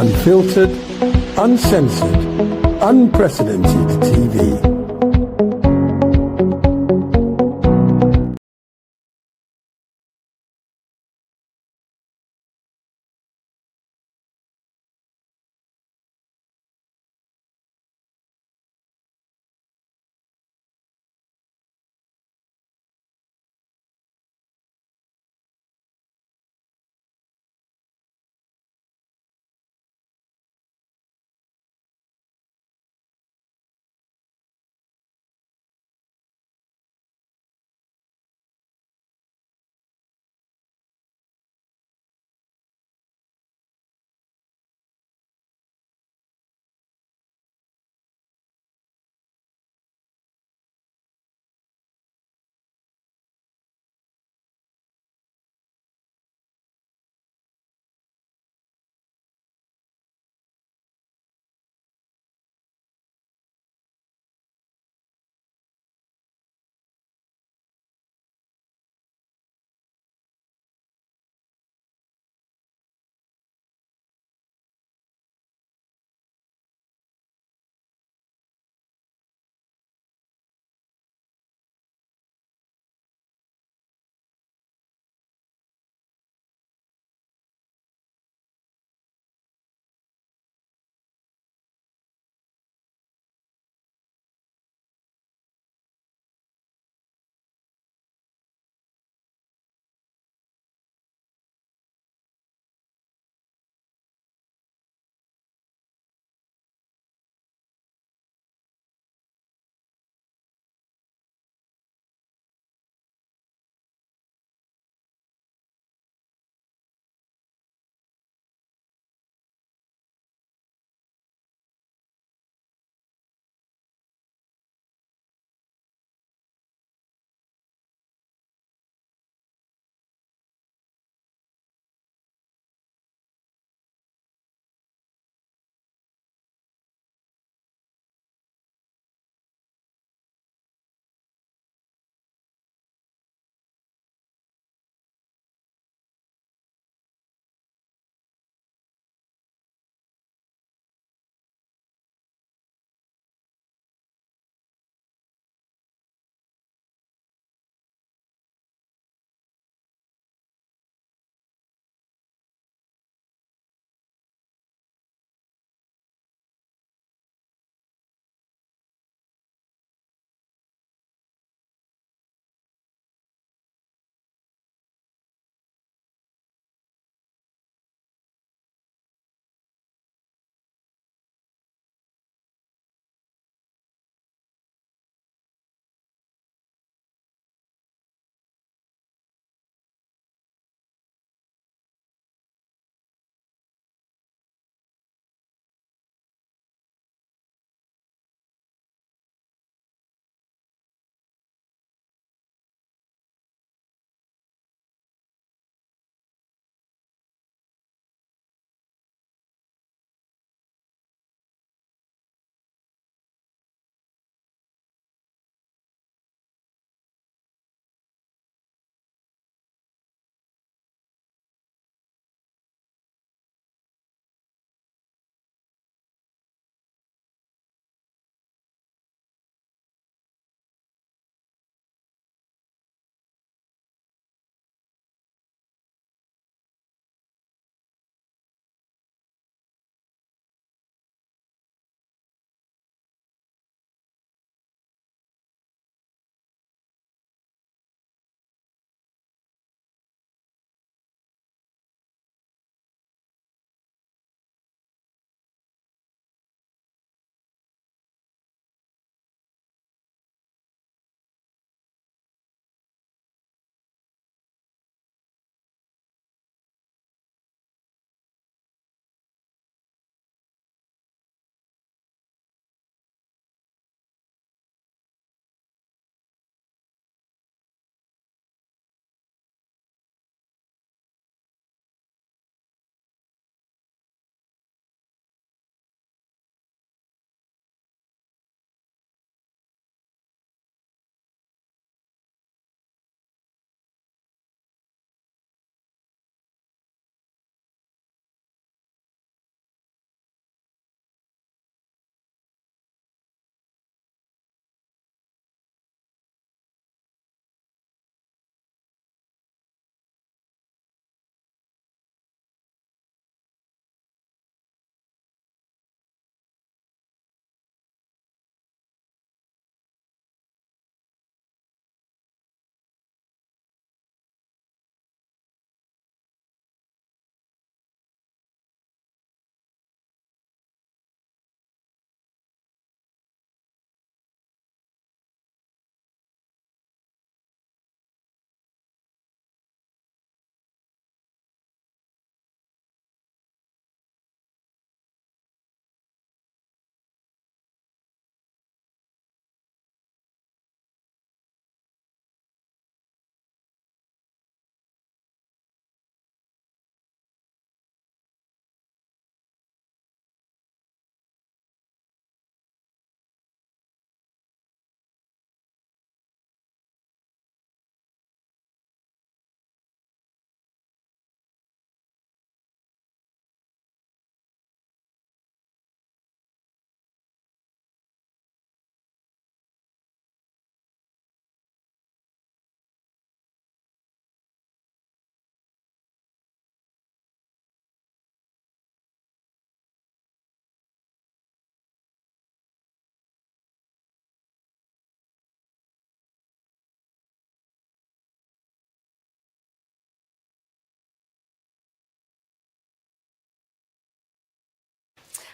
Unfiltered, uncensored, unprecedented TV.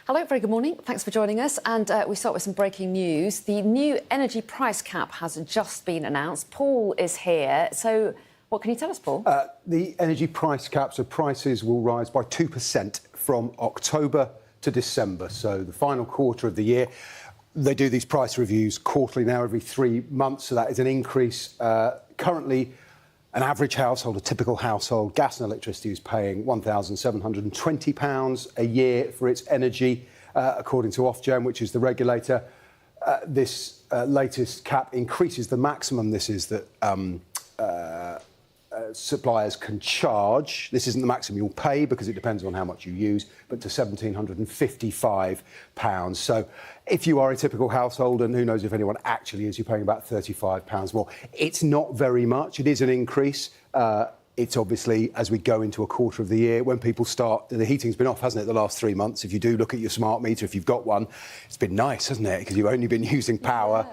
Hello, very good morning. Thanks for joining us. And we start with some breaking news. The new energy price cap has just been announced. Paul is here. So what can you tell us, Paul? The energy price cap, so prices will rise by 2% from October to December. So the final quarter of the year. They do these price reviews quarterly now, every 3 months. So that is an increase. Currently, an average household, a typical household, gas and electricity is paying £1,720 a year for its energy, according to Ofgem, which is the regulator. This latest cap increases the maximum. This is that suppliers can charge. This isn't the maximum you'll pay because it depends on how much you use, but to £1,755. So if you are a typical household, and who knows if anyone actually is, you're paying about £35 more. It's not very much. It is an increase. It's obviously, as we go into a quarter of the year, when people start, the heating's been off, hasn't it, the last 3 months? If you do look at your smart meter, if you've got one, it's been nice, hasn't it? Because you've only been using power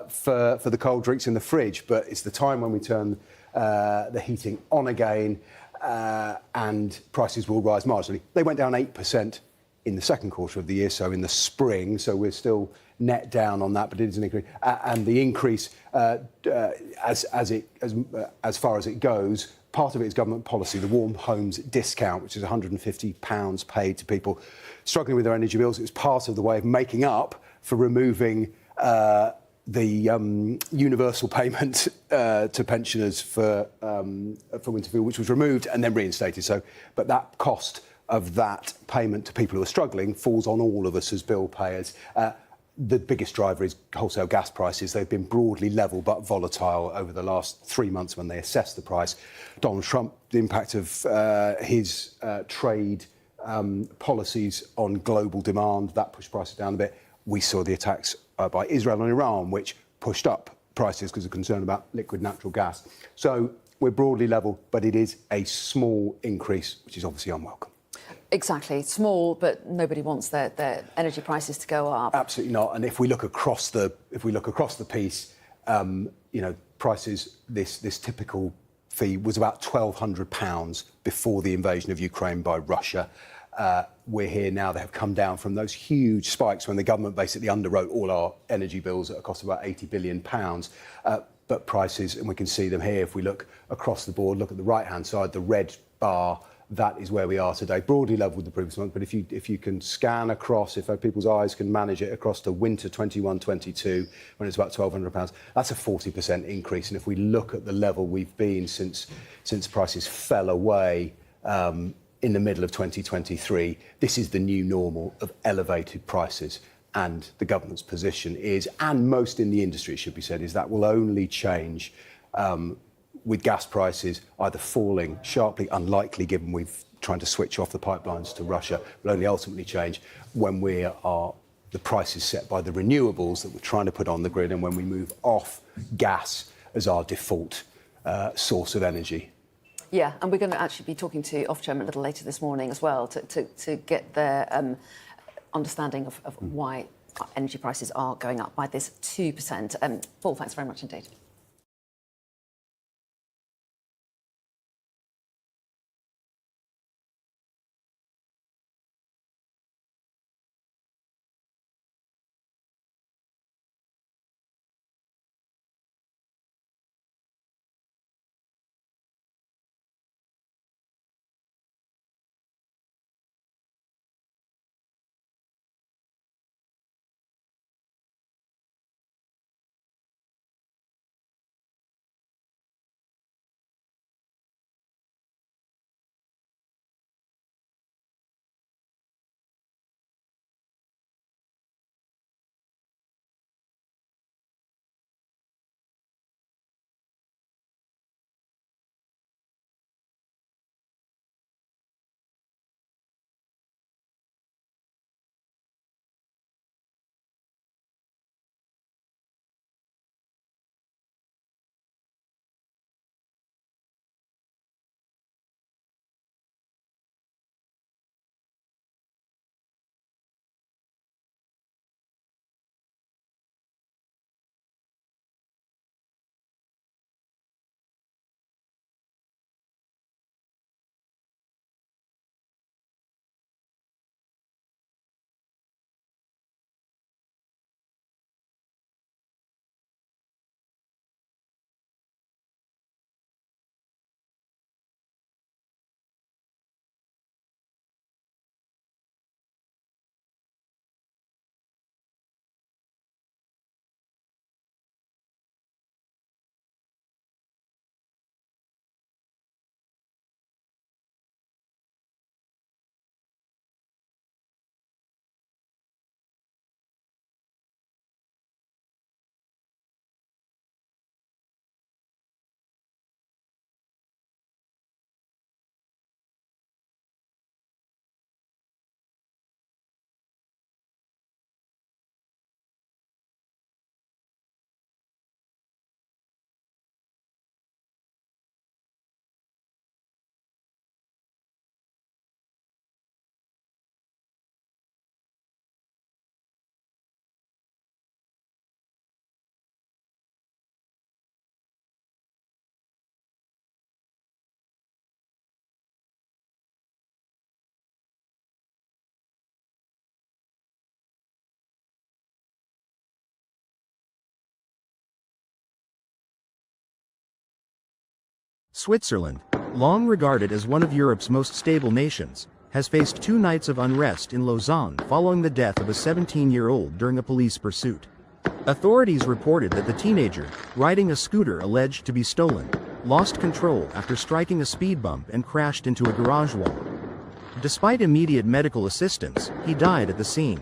for the cold drinks in the fridge. But it's the time when we turn the heating on again, and prices will rise marginally. They went down 8% in the second quarter of the year, so in the spring, so we're still net down on that, but it is an increase. And the increase, as far as it goes, part of it is government policy, the Warm Homes Discount, which is £150 paid to people struggling with their energy bills. It was part of the way of making up for removing the universal payment to pensioners for winter fuel, which was removed and then reinstated. So, but that cost of that payment to people who are struggling falls on all of us as bill payers. The biggest driver is wholesale gas prices. They've been broadly level but volatile over the last 3 months when they assessed the price. Donald Trump, the impact of his trade policies on global demand, that pushed prices down a bit. We saw the attacks by Israel and Iran, which pushed up prices because of concern about liquid natural gas. So we're broadly level, but it is a small increase, which is obviously unwelcome. Exactly. Small, but nobody wants their energy prices to go up. Absolutely not. And if we look across the piece, prices, this typical fee was about £1,200 before the invasion of Ukraine by Russia. We're here now. They have come down from those huge spikes when the government basically underwrote all our energy bills at a cost of about £80 billion. But prices, and we can see them here, if we look across the board, look at the right-hand side, the red bar, that is where we are today, broadly level with the previous month. But if you can scan across, if people's eyes can manage it across to winter 21-22, when it's about £1,200, that's a 40% increase. And if we look at the level we've been since prices fell away in the middle of 2023, this is the new normal of elevated prices. And the government's position is, and most in the industry, it should be said, is that will only change with gas prices either falling sharply, unlikely given we've trying to switch off the pipelines to Russia, will only ultimately change when the price is set by the renewables that we're trying to put on the grid, and when we move off gas as our default source of energy. Yeah, and we're going to actually be talking to Ofgem a little later this morning as well to get their understanding of why energy prices are going up by this 2%. Paul, thanks very much indeed. Switzerland, long regarded as one of Europe's most stable nations, has faced 2 nights of unrest in Lausanne following the death of a 17-year-old during a police pursuit. Authorities reported that the teenager, riding a scooter alleged to be stolen, lost control after striking a speed bump and crashed into a garage wall. Despite immediate medical assistance, he died at the scene.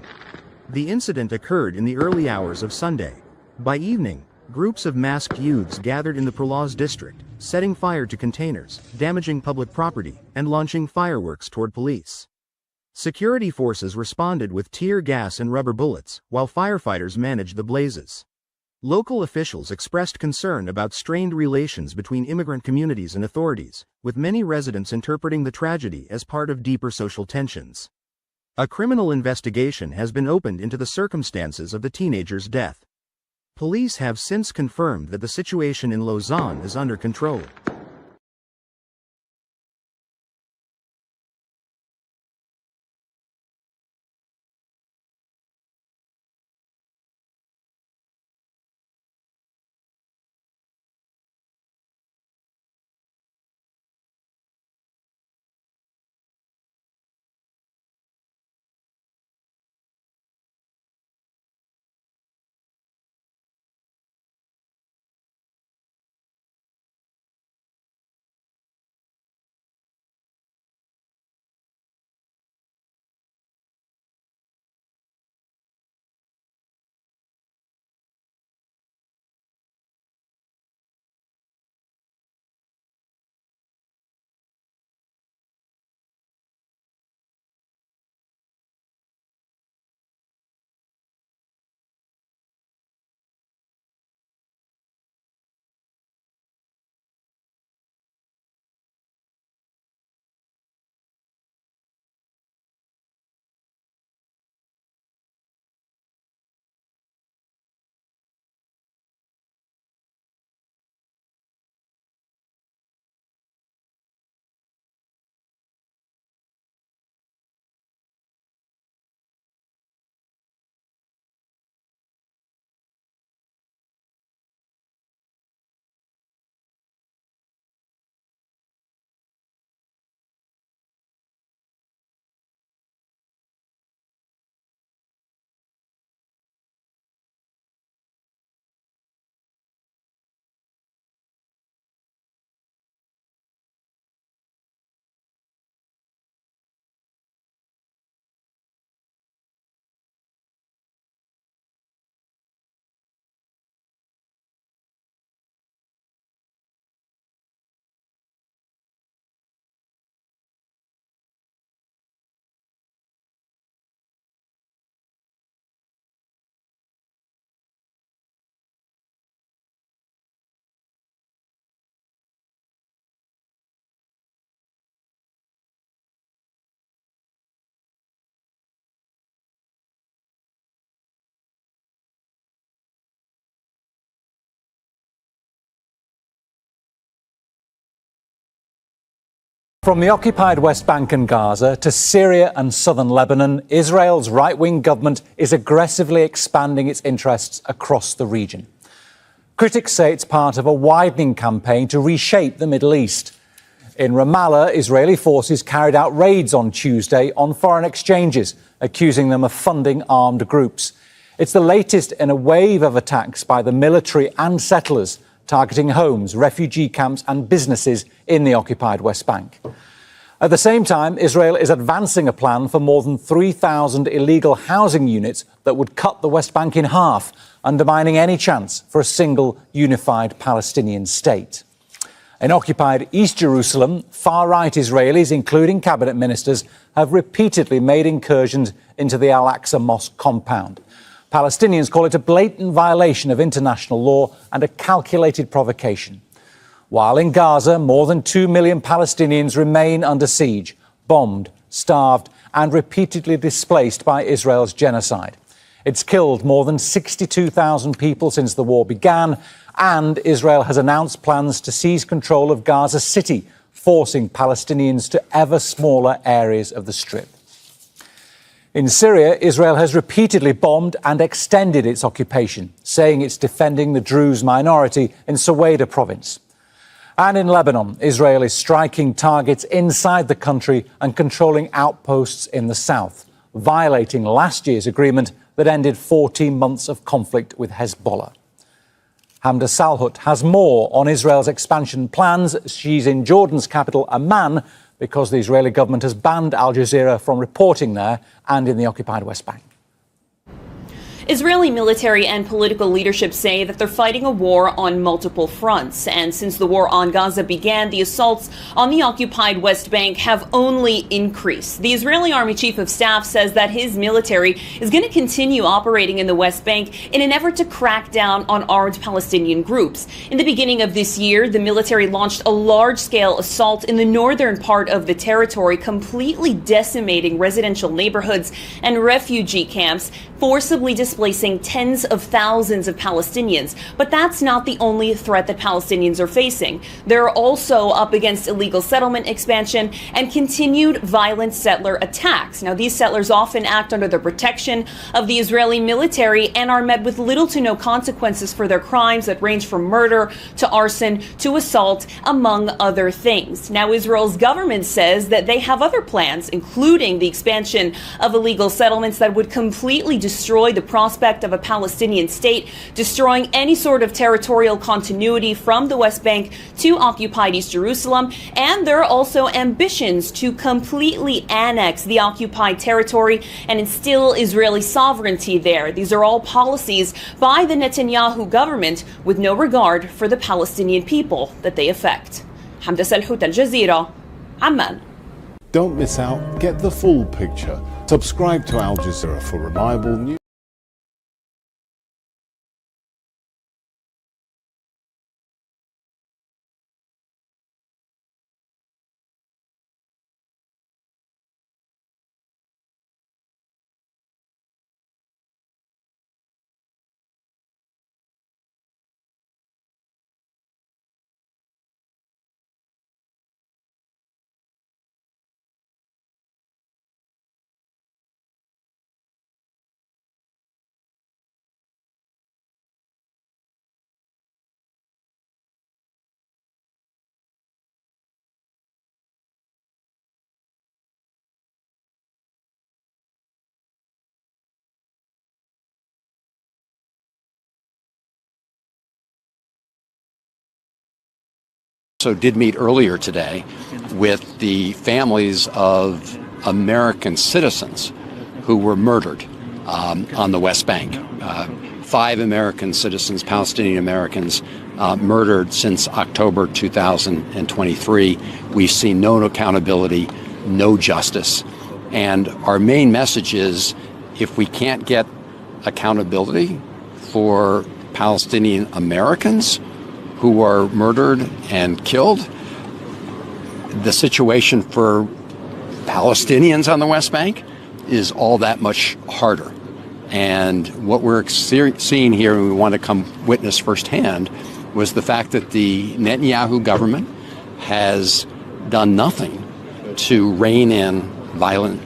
The incident occurred in the early hours of Sunday. By evening, groups of masked youths gathered in the Prolaz district, setting fire to containers, damaging public property, and launching fireworks toward police. Security forces responded with tear gas and rubber bullets, while firefighters managed the blazes. Local officials expressed concern about strained relations between immigrant communities and authorities, with many residents interpreting the tragedy as part of deeper social tensions. A criminal investigation has been opened into the circumstances of the teenager's death. Police have since confirmed that the situation in Lausanne is under control. From the occupied West Bank and Gaza to Syria and southern Lebanon, Israel's right-wing government is aggressively expanding its interests across the region. Critics say it's part of a widening campaign to reshape the Middle East. In Ramallah, Israeli forces carried out raids on Tuesday on foreign exchanges, accusing them of funding armed groups. It's the latest in a wave of attacks by the military and settlers, targeting homes, refugee camps and businesses in the occupied West Bank. At the same time, Israel is advancing a plan for more than 3,000 illegal housing units that would cut the West Bank in half, undermining any chance for a single unified Palestinian state. In occupied East Jerusalem, far-right Israelis, including cabinet ministers, have repeatedly made incursions into the Al-Aqsa Mosque compound. Palestinians call it a blatant violation of international law and a calculated provocation. While in Gaza, more than 2 million Palestinians remain under siege, bombed, starved, and repeatedly displaced by Israel's genocide. It's killed more than 62,000 people since the war began, and Israel has announced plans to seize control of Gaza City, forcing Palestinians to ever smaller areas of the Strip. In Syria, Israel has repeatedly bombed and extended its occupation, saying it's defending the Druze minority in Soweda province. And in Lebanon, Israel is striking targets inside the country and controlling outposts in the south, violating last year's agreement that ended 14 months of conflict with Hezbollah. Hamda Salhut has more on Israel's expansion plans. She's in Jordan's capital, Amman, because the Israeli government has banned Al Jazeera from reporting there and in the occupied West Bank. Israeli military and political leadership say that they're fighting a war on multiple fronts. And since the war on Gaza began, the assaults on the occupied West Bank have only increased. The Israeli Army Chief of Staff says that his military is going to continue operating in the West Bank in an effort to crack down on armed Palestinian groups. In the beginning of this year, the military launched a large-scale assault in the northern part of the territory, completely decimating residential neighborhoods and refugee camps, forcibly displacing tens of thousands of Palestinians. But that's not the only threat that Palestinians are facing. They're also up against illegal settlement expansion and continued violent settler attacks. Now, these settlers often act under the protection of the Israeli military and are met with little to no consequences for their crimes that range from murder to arson to assault, among other things. Now, Israel's government says that they have other plans, including the expansion of illegal settlements that would completely destroy the prospect of a Palestinian state, destroying any sort of territorial continuity from the West Bank to occupied East Jerusalem. And there are also ambitions to completely annex the occupied territory and instill Israeli sovereignty there. These are all policies by the Netanyahu government with no regard for the Palestinian people that they affect. Hamda Salhut, Al Jazeera, Amman. Don't miss out. Get the full picture. Subscribe to Al Jazeera for reliable news. Also did meet earlier today with the families of American citizens who were murdered on the West Bank. 5 American citizens, Palestinian Americans, murdered since October 2023. We've seen no accountability, no justice. And our main message is, if we can't get accountability for Palestinian Americans who are murdered and killed, the situation for Palestinians on the West Bank is all that much harder. And what we're seeing here, and we want to come witness firsthand, was the fact that the Netanyahu government has done nothing to rein in violent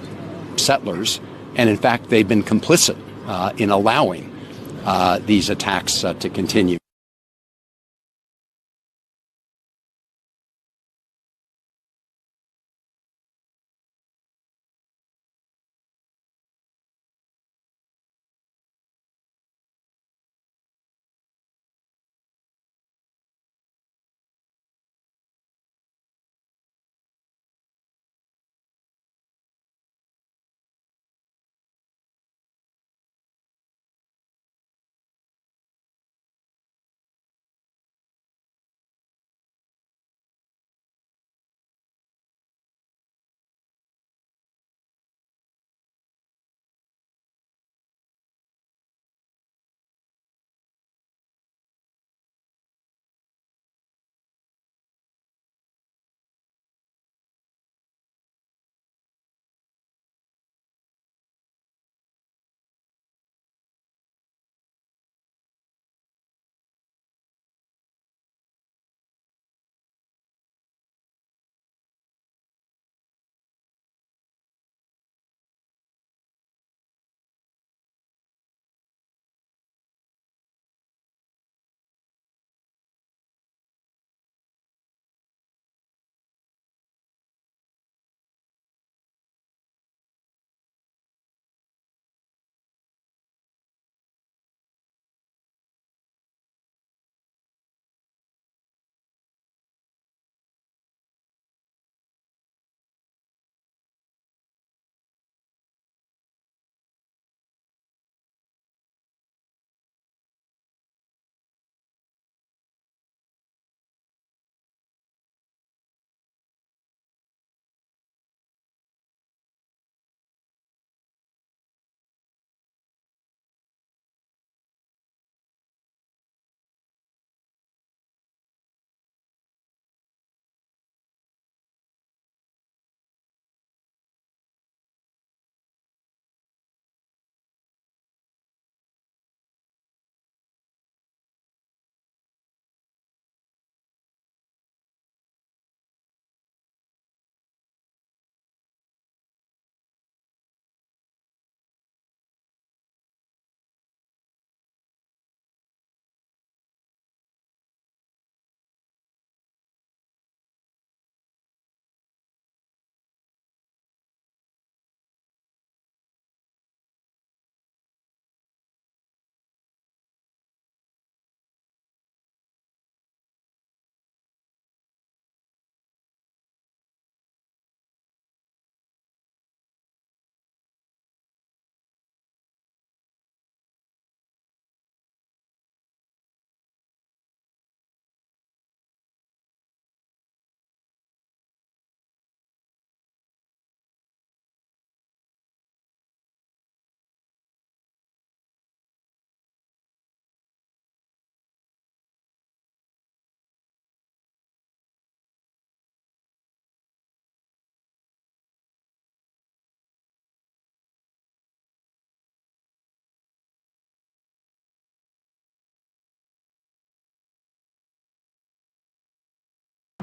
settlers. And in fact, they've been complicit in allowing these attacks to continue.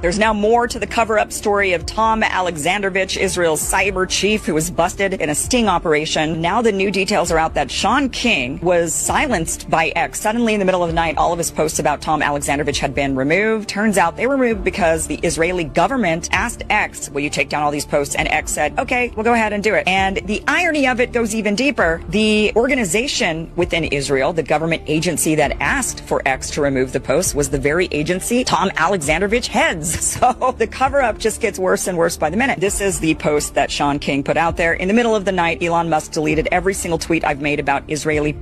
There's now more to the cover-up story of Tom Alexandrovich, Israel's cyber chief, who was busted in a sting operation. Now the new details are out that Sean King was silenced by X. Suddenly, in the middle of the night, all of his posts about Tom Alexandrovich had been removed. Turns out they were removed because the Israeli government asked X, will you take down all these posts? And X said, okay, we'll go ahead and do it. And the irony of it goes even deeper. The organization within Israel, the government agency that asked for X to remove the posts, was the very agency Tom Alexandrovich heads. So the cover-up just gets worse and worse by the minute. This is the post that Sean King put out there. In the middle of the night, Elon Musk deleted every single tweet I've made about Israeli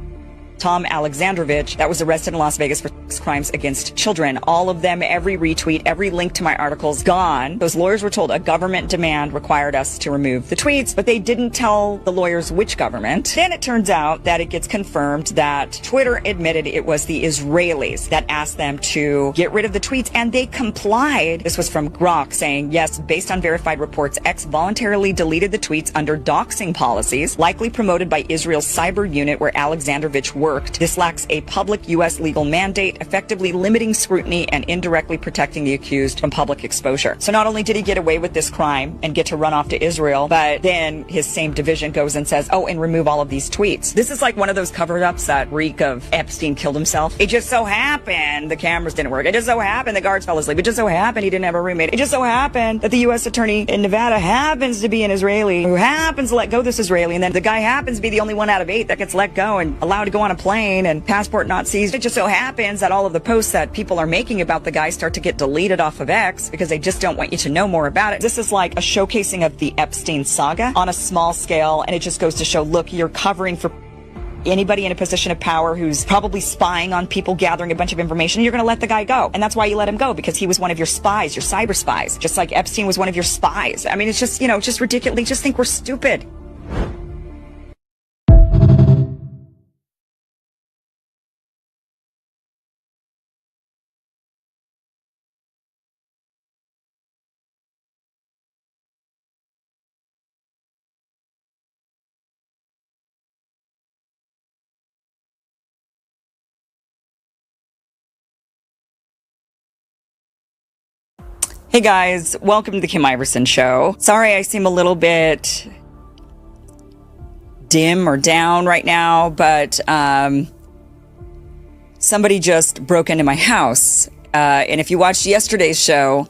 Tom Alexandrovich that was arrested in Las Vegas for crimes against children. All of them, every retweet, every link to my articles, gone. Those lawyers were told a government demand required us to remove the tweets, but they didn't tell the lawyers which government. Then it turns out that it gets confirmed that Twitter admitted it was the Israelis that asked them to get rid of the tweets, and they complied. This was from Grok saying, yes, based on verified reports, X voluntarily deleted the tweets under doxing policies, likely promoted by Israel's cyber unit where Alexandrovich worked. This lacks a public U.S. legal mandate, effectively limiting scrutiny and indirectly protecting the accused from public exposure. So not only did he get away with this crime and get to run off to Israel, but then his same division goes and says, oh, and remove all of these tweets. This is like one of those cover-ups that reek of Epstein killed himself. It just so happened the cameras didn't work. It just so happened the guards fell asleep. It just so happened he didn't have a roommate. It just so happened that the U.S. attorney in Nevada happens to be an Israeli who happens to let go this Israeli, and then the guy happens to be the only one out of 8 that gets let go and allowed to go on a plane and passport not seized. It just so happens that all of the posts that people are making about the guy start to get deleted off of X because they just don't want you to know more about it. This is like a showcasing of the Epstein saga on a small scale, and it just goes to show, look, you're covering for anybody in a position of power who's probably spying on people, gathering a bunch of information. You're going to let the guy go. And that's why you let him go, because he was one of your spies, your cyber spies, just like Epstein was one of your spies. I mean, it's just, just ridiculous. They just think we're stupid. Hey guys, welcome to the Kim Iverson Show. Sorry I seem a little bit dim or down right now, but somebody just broke into my house. And if you watched yesterday's show,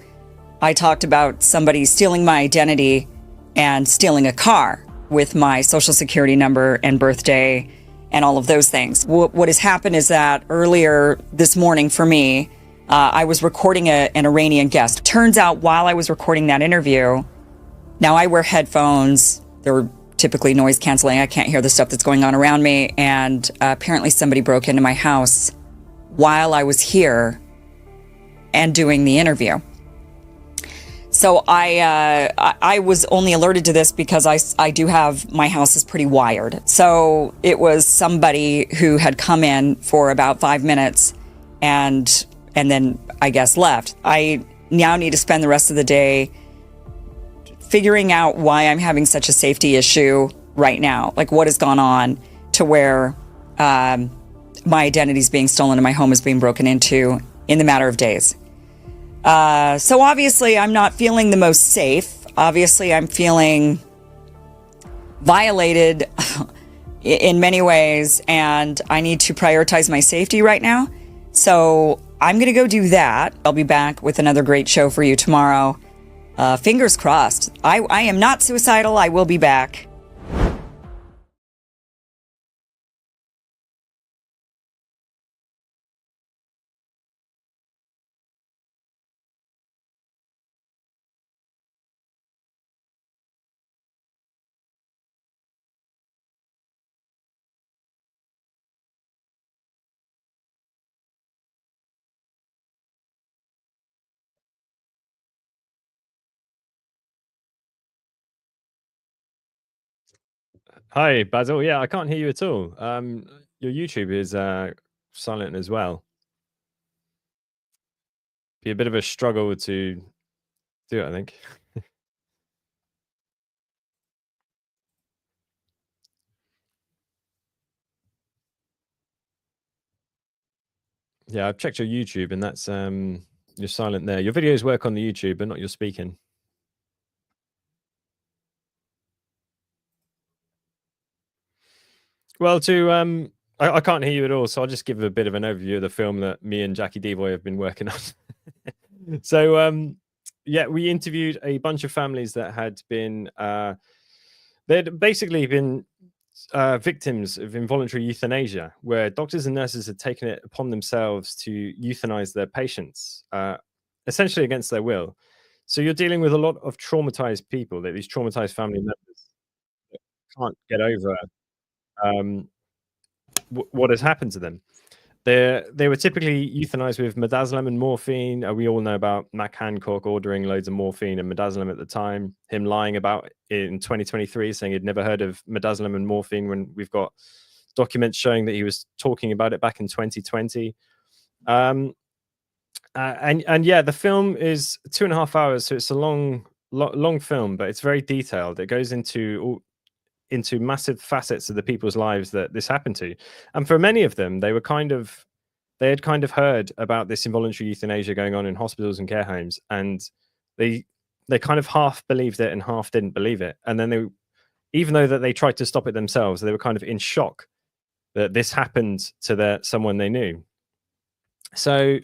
I talked about somebody stealing my identity and stealing a car with my social security number and birthday and all of those things. What has happened is that earlier this morning for me, I was recording an Iranian guest. Turns out while I was recording that interview, now I wear headphones. They're typically noise canceling. I can't hear the stuff that's going on around me. And apparently somebody broke into my house while I was here and doing the interview. So I was only alerted to this because I do have, my house is pretty wired. So it was somebody who had come in for about 5 minutes and then I guess left. I now need to spend the rest of the day figuring out why I'm having such a safety issue right now. Like what has gone on to where my identity is being stolen and my home is being broken into in the matter of days. So obviously I'm not feeling the most safe. Obviously I'm feeling violated in many ways, and I need to prioritize my safety right now. So I'm going to go do that. I'll be back with another great show for you tomorrow. Fingers crossed. I am not suicidal. I will be back. Hi, Basil. Yeah, I can't hear you at all. Your YouTube is silent as well. Be a bit of a struggle to do it, I think. Yeah, I've checked your YouTube, and that's You're silent there. Your videos work on the YouTube, but not your speaking. Well, I can't hear you at all, so I'll just give a bit of an overview of the film that me and Jackie Devoy have been working on. So, yeah, we interviewed a bunch of families that had been, they'd basically been victims of involuntary euthanasia, where doctors and nurses had taken it upon themselves to euthanize their patients, essentially against their will. So you're dealing with a lot of traumatized people, that these traumatized family members that can't get over um, what has happened to them. They were typically euthanized with midazolam and morphine. We all know about Mac Hancock ordering loads of morphine and midazolam at the time. Him lying about it in 2023, saying he'd never heard of midazolam and morphine when we've got documents showing that he was talking about it back in 2020. And yeah, the film is 2.5 hours, so it's a long film, but it's very detailed. It goes into massive facets of the people's lives that this happened to, and for many of them, they had kind of heard about this involuntary euthanasia going on in hospitals and care homes, and they kind of half believed it and half didn't believe it. And then even though that they tried to stop it themselves, they were kind of in shock that this happened to someone they knew. So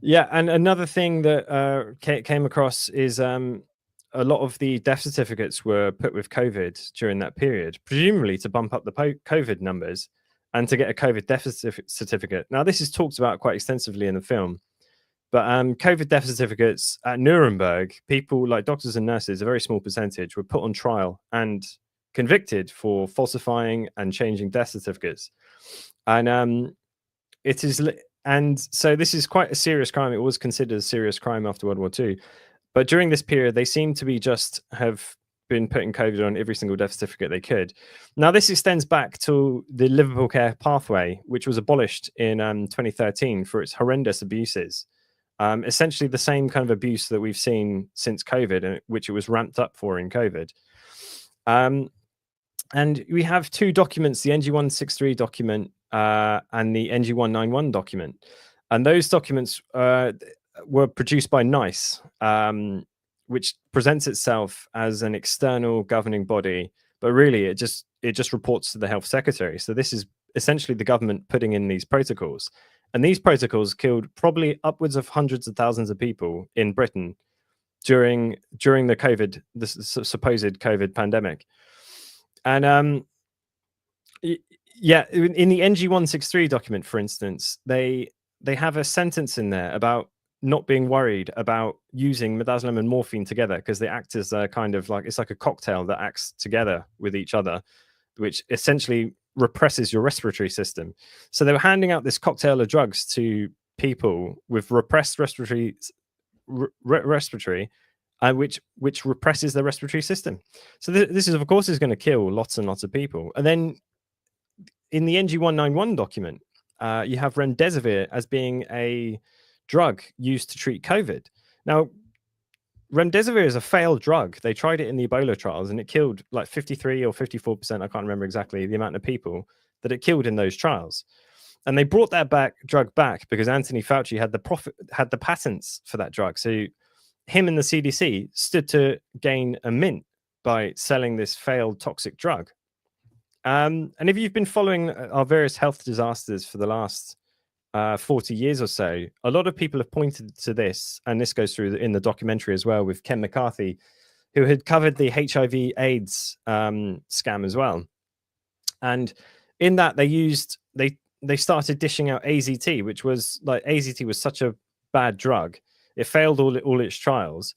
yeah, and another thing that came across is a lot of the death certificates were put with COVID during that period, presumably to bump up the COVID numbers and to get a COVID death certificate. Now, this is talked about quite extensively in the film, but COVID death certificates at Nuremberg, people like doctors and nurses, a very small percentage, were put on trial and convicted for falsifying and changing death certificates. And and so this is quite a serious crime. It was considered a serious crime after World War II. But during this period, they seem to be have been putting COVID on every single death certificate they could. Now, this extends back to the Liverpool Care Pathway, which was abolished in 2013 for its horrendous abuses. Essentially the same kind of abuse that we've seen since COVID, and which it was ramped up for in COVID. And we have two documents, the NG163 document and the NG191 document. And those documents were produced by NICE, which presents itself as an external governing body, but really it just reports to the health secretary. So this is essentially the government putting in these protocols. And these protocols killed probably upwards of hundreds of thousands of people in Britain during the supposed COVID pandemic. And yeah, in the NG163 document, for instance, they have a sentence in there about not being worried about using midazolam and morphine together, because they act as a kind of like, it's like a cocktail that acts together with each other, which essentially represses your respiratory system. So they were handing out this cocktail of drugs to people with repressed respiratory, which represses their respiratory system. So this is, of course, is going to kill lots and lots of people. And then in the NG191 document, you have remdesivir as being a drug used to treat COVID. Now, remdesivir is a failed drug. They tried it in the Ebola trials and it killed like 53 or 54%, I can't remember exactly the amount of people that it killed in those trials. And they brought that drug back because Anthony Fauci had the patents for that drug. So him and the CDC stood to gain a mint by selling this failed toxic drug. And if you've been following our various health disasters for the last 40 years or so, a lot of people have pointed to this, and this goes through in the documentary as well with Ken McCarthy, who had covered the HIV/AIDS scam as well. And in that, they started dishing out AZT, which was like, AZT was such a bad drug, it failed all its trials,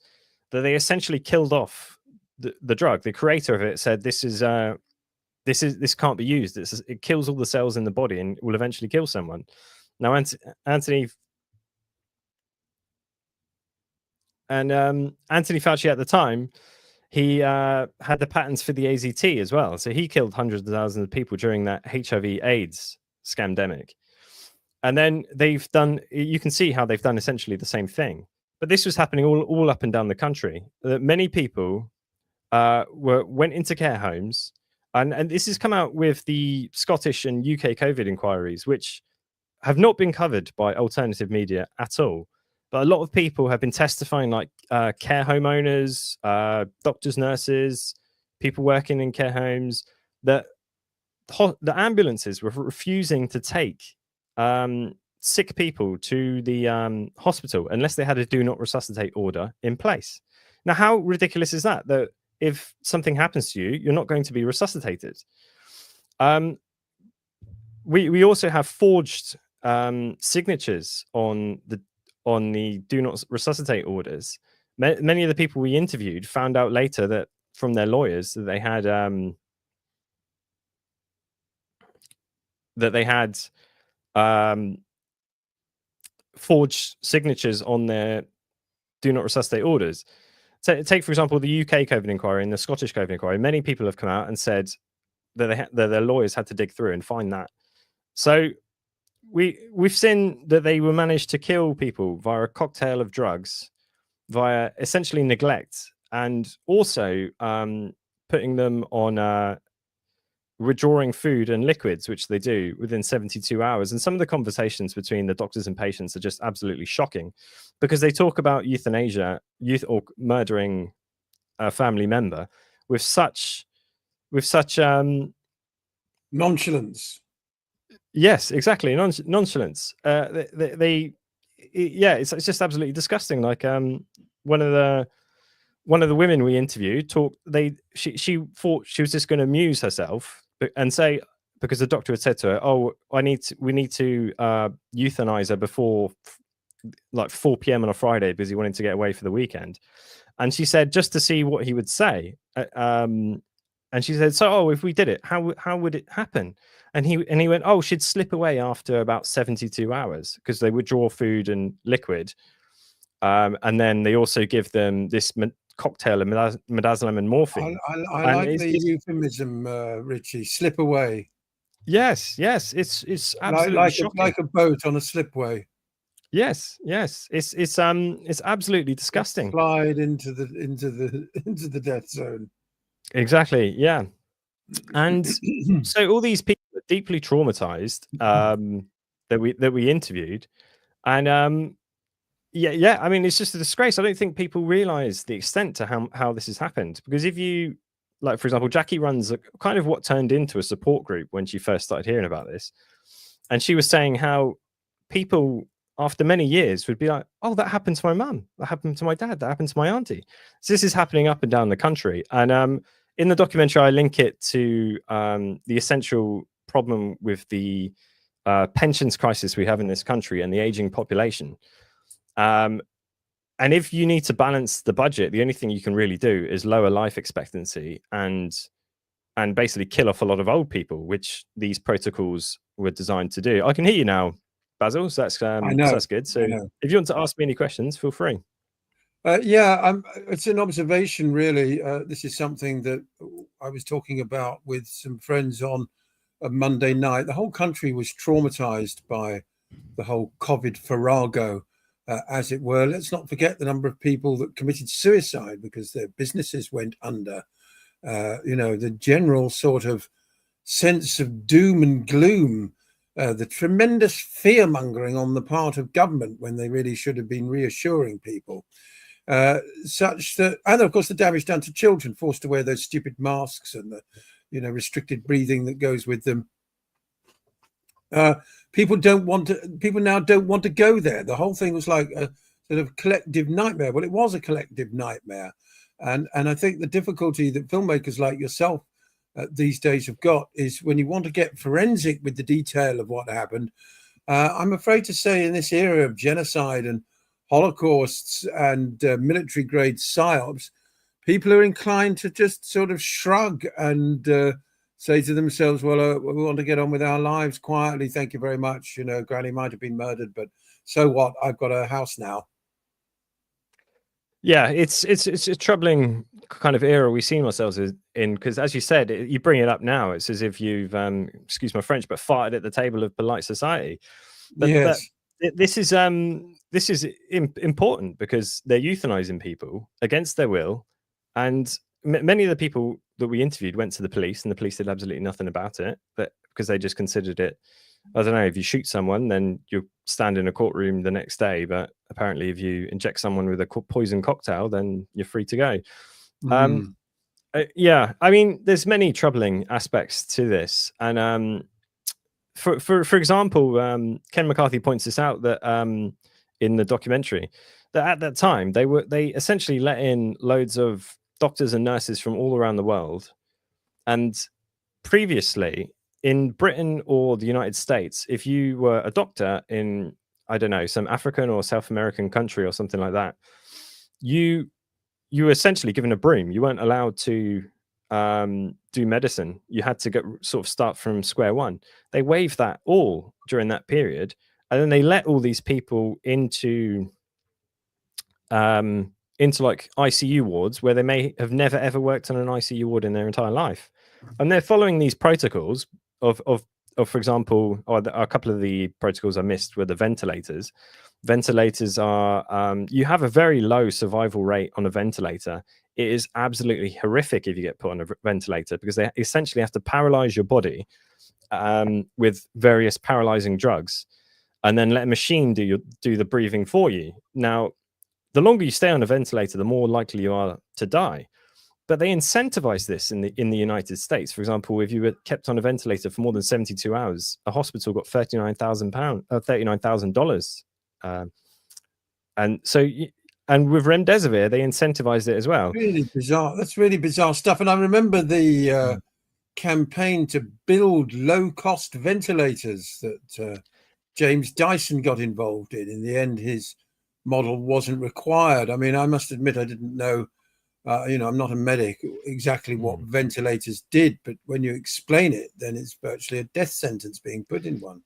that they essentially killed off the drug. The creator of it said, this can't be used. It kills all the cells in the body and will eventually kill someone. Now, Anthony Fauci at the time, he had the patents for the AZT as well. So he killed hundreds of thousands of people during that HIV/AIDS scamdemic. And then you can see how they've done essentially the same thing. But this was happening all up and down the country. Many people went into care homes. And this has come out with the Scottish and UK COVID inquiries, which have not been covered by alternative media at all. But a lot of people have been testifying, like care home owners, doctors, nurses, people working in care homes, that the ambulances were refusing to take sick people to the hospital unless they had a do not resuscitate order in place. Now, how ridiculous is that? That if something happens to you, you're not going to be resuscitated. We also have forged signatures on the do not resuscitate orders. Many of the people we interviewed found out later that from their lawyers that they had forged signatures on their do not resuscitate orders. So take, for example, the UK COVID inquiry and the Scottish COVID inquiry. Many people have come out and said that their lawyers had to dig through and find that. So we've seen that they were managed to kill people via a cocktail of drugs, via essentially neglect, and also putting them on withdrawing food and liquids, which they do within 72 hours. And some of the conversations between the doctors and patients are just absolutely shocking, because they talk about euthanasia, or murdering a family member with such Nonchalance. Yes, exactly. Nonchalance. It's just absolutely disgusting. Like one of the women we interviewed she thought she was just going to amuse herself and say, because the doctor had said to her, "Oh, we need to euthanize her before like 4 p.m. on a Friday because he wanted to get away for the weekend," and she said just to see what he would say. And she said, "So, if we did it, how would it happen?" And he went, "Oh, she'd slip away after about 72 hours because they withdraw food and liquid, and then they also give them this cocktail of midazolam and morphine." I like the euphemism, Richie. Slip away. Yes, it's absolutely like a boat on a slipway. Yes, it's absolutely disgusting. Slide into the death zone. Exactly, yeah. And so all these people are deeply traumatized that we interviewed, and I mean, it's just a disgrace. I don't think people realize the extent to how this has happened, because if you, like, for example, Jackie runs kind of what turned into a support group when she first started hearing about this, and she was saying how people after many years would be like, "Oh, that happened to my mum, that happened to my dad, that happened to my auntie." So this is happening up and down the country. And in the documentary, I link it to the essential problem with the pensions crisis we have in this country and the aging population. And if you need to balance the budget, the only thing you can really do is lower life expectancy and basically kill off a lot of old people, which these protocols were designed to do. I can hear you now, Basil, so that's good. So if you want to ask me any questions, feel free. It's an observation, really. This is something that I was talking about with some friends on a Monday night. The whole country was traumatized by the whole COVID farrago, as it were. Let's not forget the number of people that committed suicide because their businesses went under. The general sort of sense of doom and gloom, the tremendous fear-mongering on the part of government when they really should have been reassuring people. Such that, and of course, the damage done to children forced to wear those stupid masks and the, restricted breathing that goes with them. People now don't want to go there. The whole thing was like a sort of collective nightmare. Well, it was a collective nightmare, and I think the difficulty that filmmakers like yourself these days have got is when you want to get forensic with the detail of what happened. I'm afraid to say, in this era of genocide and Holocausts and military grade psyops, people are inclined to just sort of shrug and say to themselves, well, we want to get on with our lives quietly. Thank you very much. Granny might have been murdered, but so what? I've got a house now. Yeah, it's a troubling kind of era we see ourselves in, because, as you said, you bring it up now, it's as if you've, excuse my French, but farted at the table of polite society. But yes. This is important because they're euthanizing people against their will, and many of the people that we interviewed went to the police, and the police did absolutely nothing about it, but because they just considered it I don't know, if you shoot someone, then you'll stand in a courtroom the next day. But apparently, if you inject someone with a poison cocktail, then you're free to go. Yeah, I mean, there's many troubling aspects to this, and for example, Ken McCarthy points this out that in the documentary, that at that time they essentially let in loads of doctors and nurses from all around the world, and previously in Britain or the United States, if you were a doctor in, I don't know, some African or South American country or something like that, you were essentially given a broom. You weren't allowed to do medicine. You had to sort of start from square one. They waived that all during that period, and then they let all these people into like ICU wards where they may have never ever worked on an ICU ward in their entire life, and they're following these protocols of for example, a couple of the protocols I missed were the ventilators. Ventilators are you have a very low survival rate on a ventilator. It is absolutely horrific if you get put on a ventilator, because they essentially have to paralyze your body with various paralyzing drugs, and then let a machine do the breathing for you. Now, the longer you stay on a ventilator, the more likely you are to die. But they incentivize this in the United States. For example, if you were kept on a ventilator for more than 72 hours, a hospital got $39,000. And so, and with remdesivir, they incentivized it as well. Really bizarre. That's really bizarre stuff. And I remember the campaign to build low-cost ventilators that James Dyson got involved in. In the end, his model wasn't required. I mean, I must admit, I didn't know, I'm not a medic, exactly what ventilators did, but when you explain it, then it's virtually a death sentence being put in one.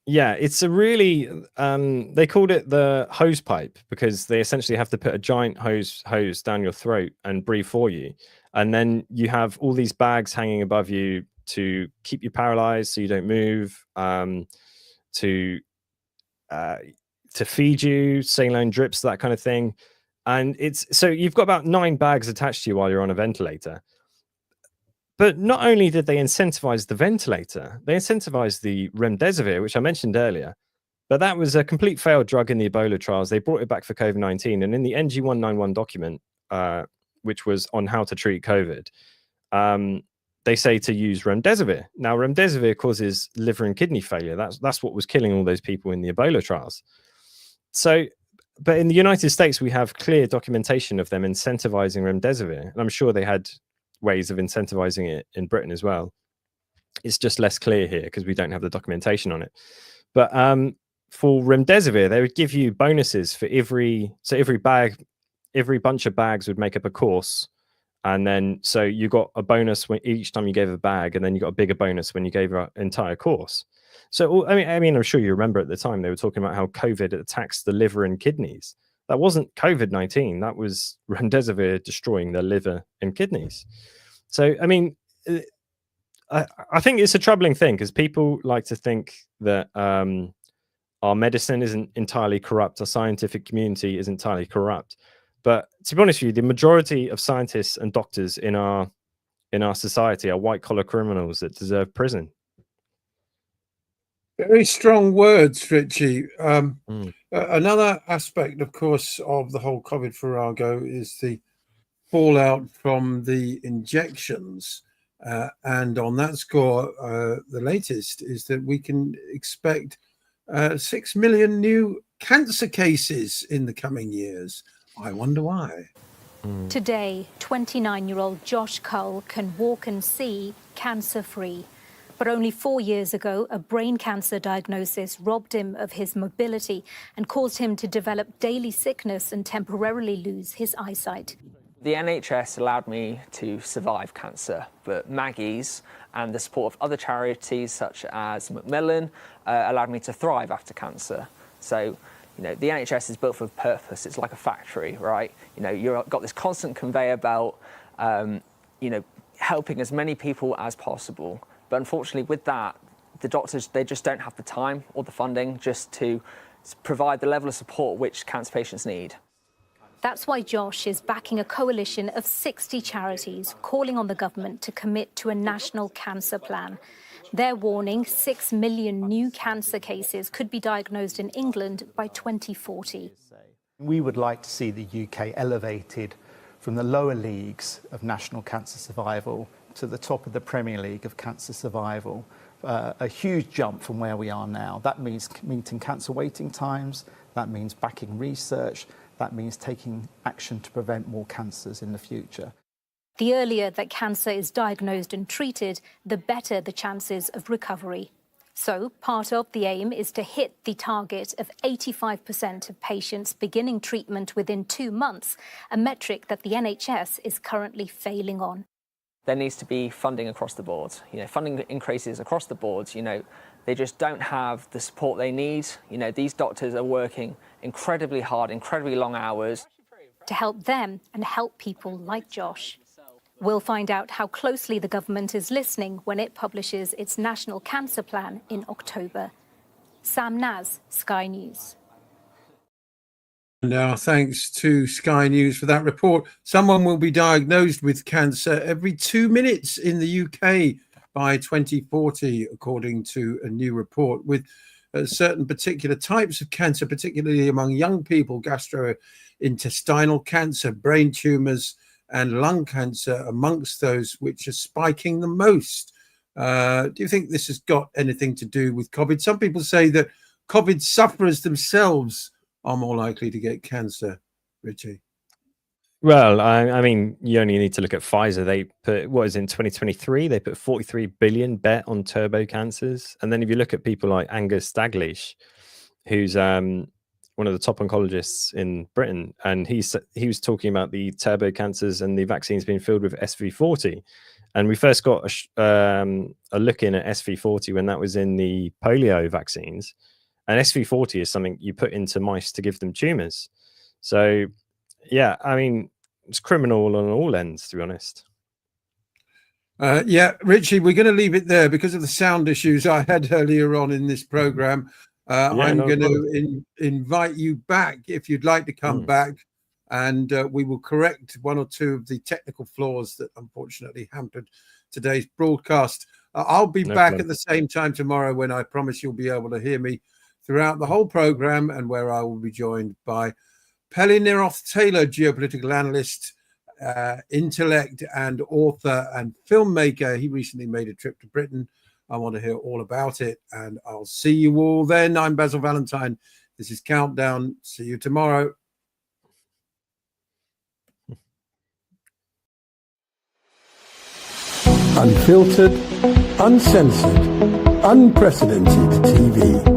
Yeah, it's a really, they called it the hose pipe, because they essentially have to put a giant hose down your throat and breathe for you. And then you have all these bags hanging above you to keep you paralyzed so you don't move, to feed you, saline drips, that kind of thing. And so you've got about 9 bags attached to you while you're on a ventilator. But not only did they incentivize the ventilator, they incentivized the remdesivir, which I mentioned earlier. But that was a complete failed drug in the Ebola trials. They brought it back for COVID-19. And in the NG191 document, which was on how to treat COVID, they say to use remdesivir. Now, remdesivir causes liver and kidney failure. That's what was killing all those people in the Ebola trials. So, but in the United States, we have clear documentation of them incentivizing remdesivir. And I'm sure they had ways of incentivizing it in Britain as well. It's just less clear here because we don't have the documentation on it. But for remdesivir, they would give you bonuses for every bunch of bags would make up a course. And then, so you got a bonus each time you gave a bag, and then you got a bigger bonus when you gave an entire course. So, I mean, I'm sure you remember at the time they were talking about how COVID attacks the liver and kidneys. That wasn't COVID-19. That was remdesivir destroying the liver and kidneys. So, I mean, I think it's a troubling thing, because people like to think that our medicine isn't entirely corrupt, our scientific community is entirely corrupt. But to be honest with you, the majority of scientists and doctors in our society are white-collar criminals that deserve prison. Very strong words, Richie. Another aspect, of course, of the whole COVID farrago is the fallout from the injections. And on that score, the latest is that we can expect 6 million new cancer cases in the coming years. I wonder why. Today, 29-year-old Josh Cull can walk and see cancer-free. But only 4 years ago, a brain cancer diagnosis robbed him of his mobility and caused him to develop daily sickness and temporarily lose his eyesight. The NHS allowed me to survive cancer, but Maggie's and the support of other charities such as Macmillan allowed me to thrive after cancer. So, the NHS is built for purpose. It's like a factory, right? You've got this constant conveyor belt, helping as many people as possible. But unfortunately, with that, the doctors, they just don't have the time or the funding just to provide the level of support which cancer patients need. That's why Josh is backing a coalition of 60 charities calling on the government to commit to a national cancer plan. They're warning 6 million new cancer cases could be diagnosed in England by 2040. We would like to see the UK elevated from the lower leagues of national cancer survival to the top of the Premier League of cancer survival. A huge jump from where we are now. That means meeting cancer waiting times, that means backing research, that means taking action to prevent more cancers in the future. The earlier that cancer is diagnosed and treated, the better the chances of recovery. So, part of the aim is to hit the target of 85% of patients beginning treatment within 2 months, a metric that the NHS is currently failing on. There needs to be funding across the board. Funding increases across the board. They just don't have the support they need. These doctors are working incredibly hard, incredibly long hours. To help them and help people like Josh. We'll find out how closely the government is listening when it publishes its National Cancer Plan in October. Sam Naz, Sky News. Now, thanks to Sky News for that report. Someone will be diagnosed with cancer every 2 minutes in the UK by 2040, according to a new report, with certain particular types of cancer, particularly among young people, gastrointestinal cancer, brain tumours and lung cancer amongst those which are spiking the most. Do you think this has got anything to do with COVID? Some people say that COVID sufferers themselves are more likely to get cancer, Richie. Well, I mean, you only need to look at Pfizer. They put, in 2023, they put 43 billion bet on turbo cancers. And then if you look at people like Angus Daglish, who's one of the top oncologists in Britain, and he was talking about the turbo cancers and the vaccines being filled with SV40. And we first got a look in at SV40 when that was in the polio vaccines. And SV40 is something you put into mice to give them tumors. So, yeah, I mean, it's criminal on all ends, to be honest. Yeah, Richie, we're going to leave it there because of the sound issues I had earlier on in this program. I'm going to invite you back if you'd like to come back, and we will correct one or two of the technical flaws that unfortunately hampered today's broadcast. I'll be back at the same time tomorrow, when I promise you'll be able to hear me throughout the whole program, and where I will be joined by Pelly Neroth-Taylor, geopolitical analyst, intellect and author and filmmaker. He recently made a trip to Britain. I want to hear all about it, and I'll see you all then. I'm Basil Valentine. This is Countdown. See you tomorrow. Unfiltered, uncensored, unprecedented TV.